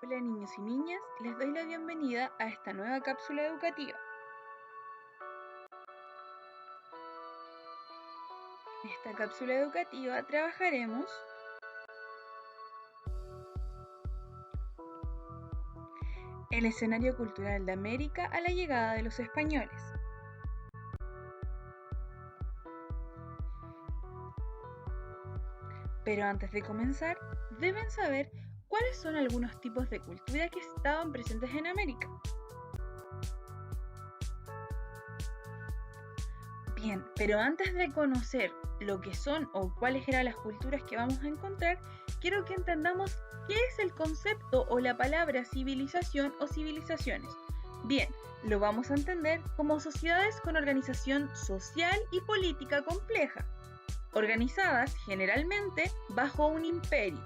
Hola niños y niñas, les doy la bienvenida a esta nueva cápsula educativa. En esta cápsula educativa trabajaremos el escenario cultural de América a la llegada de los españoles. Pero antes de comenzar, deben saber cuáles son algunos tipos de cultura que estaban presentes en América. Bien, pero antes de conocer lo que son o cuáles eran las culturas que vamos a encontrar, quiero que entendamos qué es el concepto o la palabra civilización o civilizaciones. Bien, lo vamos a entender como sociedades con organización social y política compleja, organizadas generalmente bajo un imperio.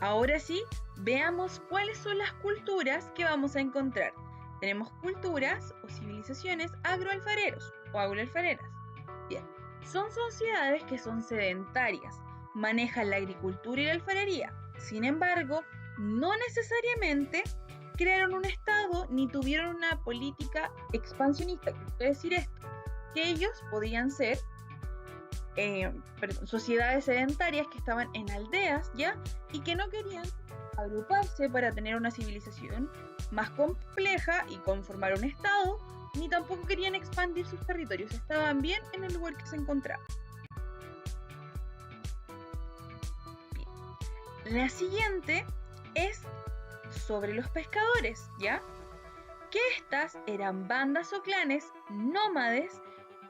Ahora sí, veamos cuáles son las culturas que vamos a encontrar. Tenemos culturas o civilizaciones agroalfareros o agroalfareras. Bien, son sociedades que son sedentarias, manejan la agricultura y la alfarería. Sin embargo, no necesariamente crearon un estado ni tuvieron una política expansionista. ¿Qué quiere decir esto? Que ellos podían ser sociedades sedentarias que estaban en aldeas, ¿ya? Y que no querían agruparse para tener una civilización más compleja y conformar un estado, ni tampoco querían expandir sus territorios, estaban bien en el lugar que se encontraban. Bien. La siguiente es sobre los pescadores, ¿ya? Que estas eran bandas o clanes nómades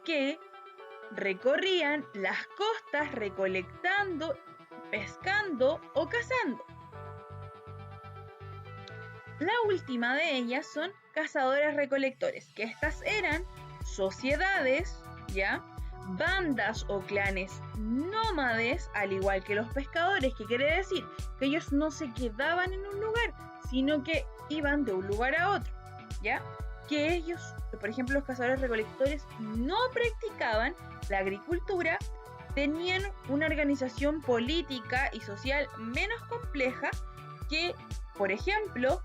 que recorrían las costas recolectando, pescando o cazando. La última de ellas son cazadores-recolectores, que estas eran sociedades, ¿ya? Bandas o clanes nómades, al igual que los pescadores, que quiere decir que ellos no se quedaban en un lugar, sino que iban de un lugar a otro, ¿ya? Que ellos, por ejemplo, los cazadores-recolectores no practicaban la agricultura, tenían una organización política y social menos compleja que, por ejemplo,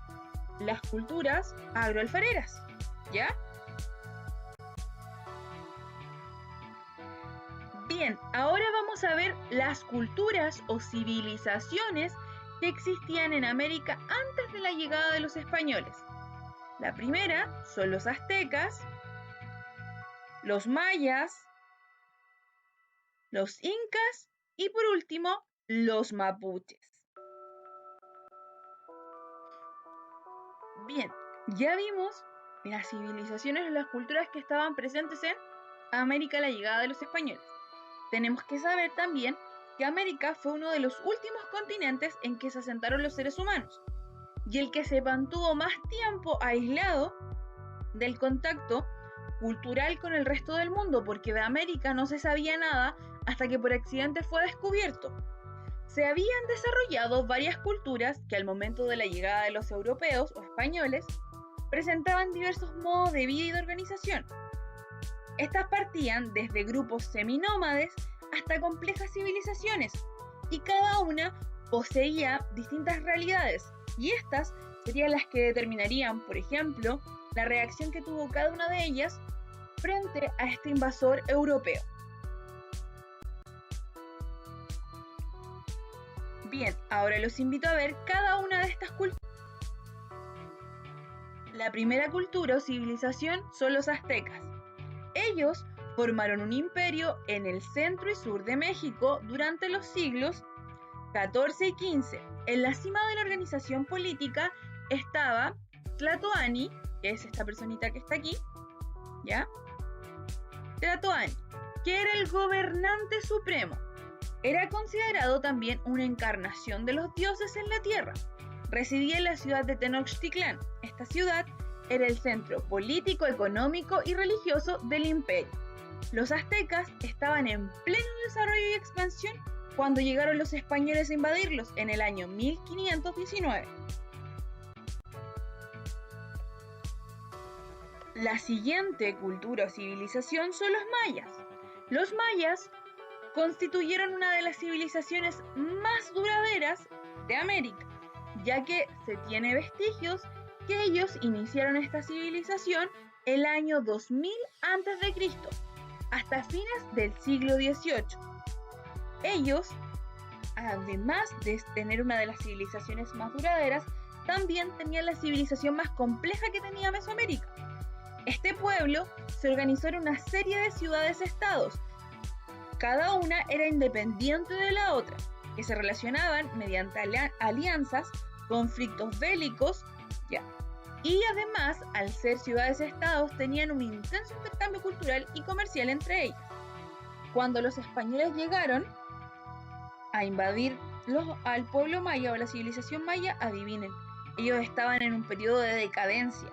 las culturas agroalfareras, ¿ya? Bien, ahora vamos a ver las culturas o civilizaciones que existían en América antes de la llegada de los españoles. La primera son los aztecas, los mayas, los incas y por último, los mapuches. Bien, ya vimos las civilizaciones y las culturas que estaban presentes en América a la llegada de los españoles. Tenemos que saber también que América fue uno de los últimos continentes en que se asentaron los seres humanos y el que se mantuvo más tiempo aislado del contacto cultural con el resto del mundo, porque de América no se sabía nada hasta que por accidente fue descubierto. Se habían desarrollado varias culturas que al momento de la llegada de los europeos o españoles presentaban diversos modos de vida y de organización. Estas partían desde grupos seminómades hasta complejas civilizaciones y cada una poseía distintas realidades y estas serían las que determinarían, por ejemplo, la reacción que tuvo cada una de ellas frente a este invasor europeo. Bien, ahora los invito a ver cada una de estas culturas. La primera cultura o civilización son los aztecas. Ellos formaron un imperio en el centro y sur de México durante los siglos XIV y XV. En la cima de la organización política estaba Tlatoani, que es esta personita que está aquí, ¿ya? Tlatoani, que era el gobernante supremo. Era considerado también una encarnación de los dioses en la tierra. Residía en la ciudad de Tenochtitlán. Esta ciudad era el centro político, económico y religioso del imperio. Los aztecas estaban en pleno desarrollo y expansión cuando llegaron los españoles a invadirlos en el año 1519. La siguiente cultura o civilización son los mayas. Los mayas constituyeron una de las civilizaciones más duraderas de América. ya que se tiene vestigios que ellos iniciaron esta civilización el año 2000 a.C., hasta fines del siglo XVIII. Ellos, además de tener una de las civilizaciones más duraderas, también tenían la civilización más compleja que tenía Mesoamérica. Este pueblo se organizó en una serie de ciudades-estados. Cada una era independiente de la otra, que se relacionaban mediante alianzas, conflictos bélicos, y además, al ser ciudades-estados, tenían un intenso intercambio cultural y comercial entre ellas. Cuando los españoles llegaron a invadir al pueblo maya o la civilización maya, adivinen, ellos estaban en un periodo de decadencia.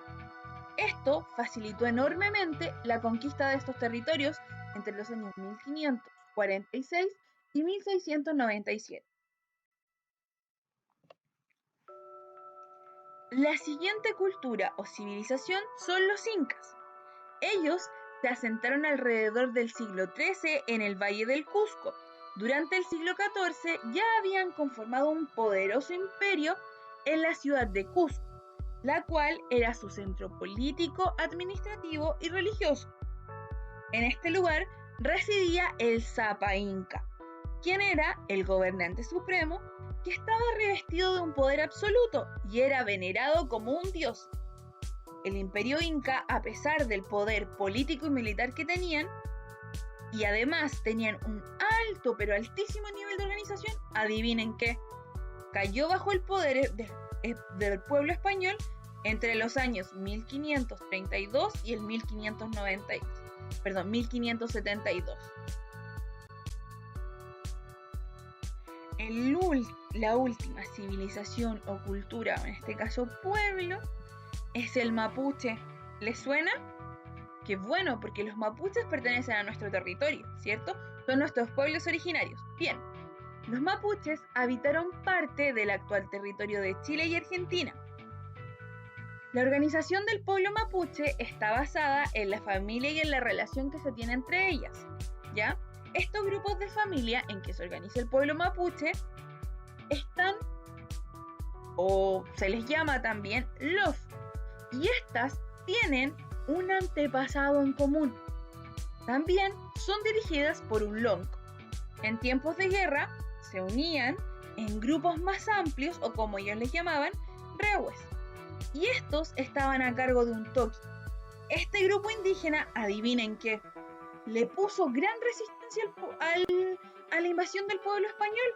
Esto facilitó enormemente la conquista de estos territorios entre los años 1546 y 1697. La siguiente cultura o civilización son los incas. Ellos se asentaron alrededor del siglo XIII en el Valle del Cusco. Durante el siglo XIV ya habían conformado un poderoso imperio en la ciudad de Cusco, la cual era su centro político, administrativo y religioso. En este lugar residía el Zapa Inca, quien era el gobernante supremo que estaba revestido de un poder absoluto y era venerado como un dios. El imperio inca, a pesar del poder político y militar que tenían, y además tenían un alto pero altísimo nivel de organización, adivinen qué, cayó bajo el poder del pueblo español entre los años 1532 y el 1572. La última civilización o cultura, en este caso pueblo, es el mapuche. ¿Les suena? Qué bueno, porque los mapuches pertenecen a nuestro territorio, ¿cierto? Son nuestros pueblos originarios. Bien, los mapuches habitaron parte del actual territorio de Chile y Argentina. La organización del pueblo mapuche está basada en la familia y en la relación que se tiene entre ellas, ¿ya? Estos grupos de familia en que se organiza el pueblo mapuche están, o se les llama también, los, y estas tienen un antepasado en común. También son dirigidas por un lonco. En tiempos de guerra se unían en grupos más amplios, o como ellos les llamaban, rehues, y estos estaban a cargo de un toqui. Este grupo indígena, adivinen qué, le puso gran resistencia a la invasión del pueblo español.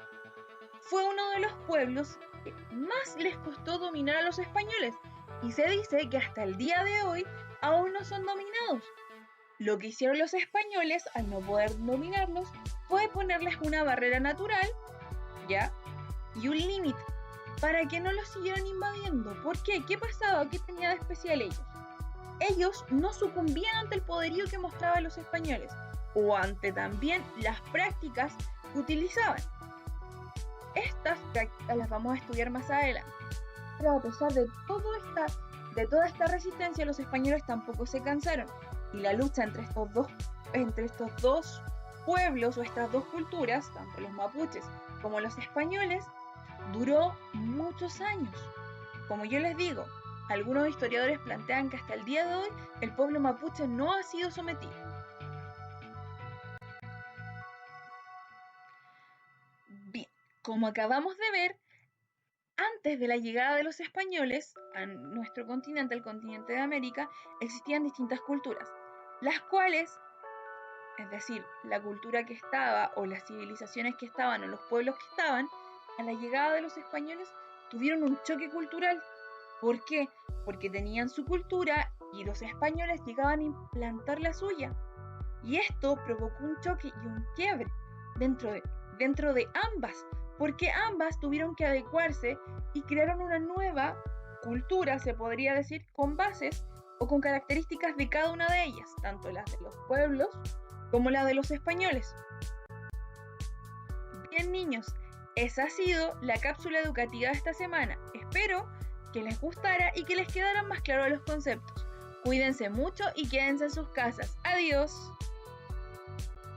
Fue uno de los pueblos que más les costó dominar a los españoles, y se dice que hasta el día de hoy aún no son dominados. Lo que hicieron los españoles al no poder dominarlos fue ponerles una barrera natural, ¿ya? Y un límite para que no los siguieran invadiendo. ¿Por qué? ¿Qué pasaba? ¿Qué tenía de especial ellos? Ellos no sucumbían ante el poderío que mostraban los españoles o ante también las prácticas que utilizaban. Estas prácticas las vamos a estudiar más adelante. Pero a pesar de toda esta resistencia, los españoles tampoco se cansaron. Y la lucha entre estos dos pueblos o estas dos culturas, tanto los mapuches como los españoles, duró muchos años. Como yo les digo, algunos historiadores plantean que hasta el día de hoy el pueblo mapuche no ha sido sometido. Bien, como acabamos de ver, antes de la llegada de los españoles a nuestro continente, el continente de América, existían distintas culturas, las cuales, es decir, la cultura que estaba o las civilizaciones que estaban o los pueblos que estaban, a la llegada de los españoles tuvieron un choque cultural. ¿Por qué? Porque tenían su cultura y los españoles llegaban a implantar la suya. Y esto provocó un choque y un quiebre dentro de ambas, porque ambas tuvieron que adecuarse y crearon una nueva cultura, se podría decir, con bases o con características de cada una de ellas, tanto las de los pueblos como las de los españoles. Bien, niños, esa ha sido la cápsula educativa de esta semana. Espero que les gustara y que les quedaran más claros los conceptos. Cuídense mucho y quédense en sus casas. Adiós.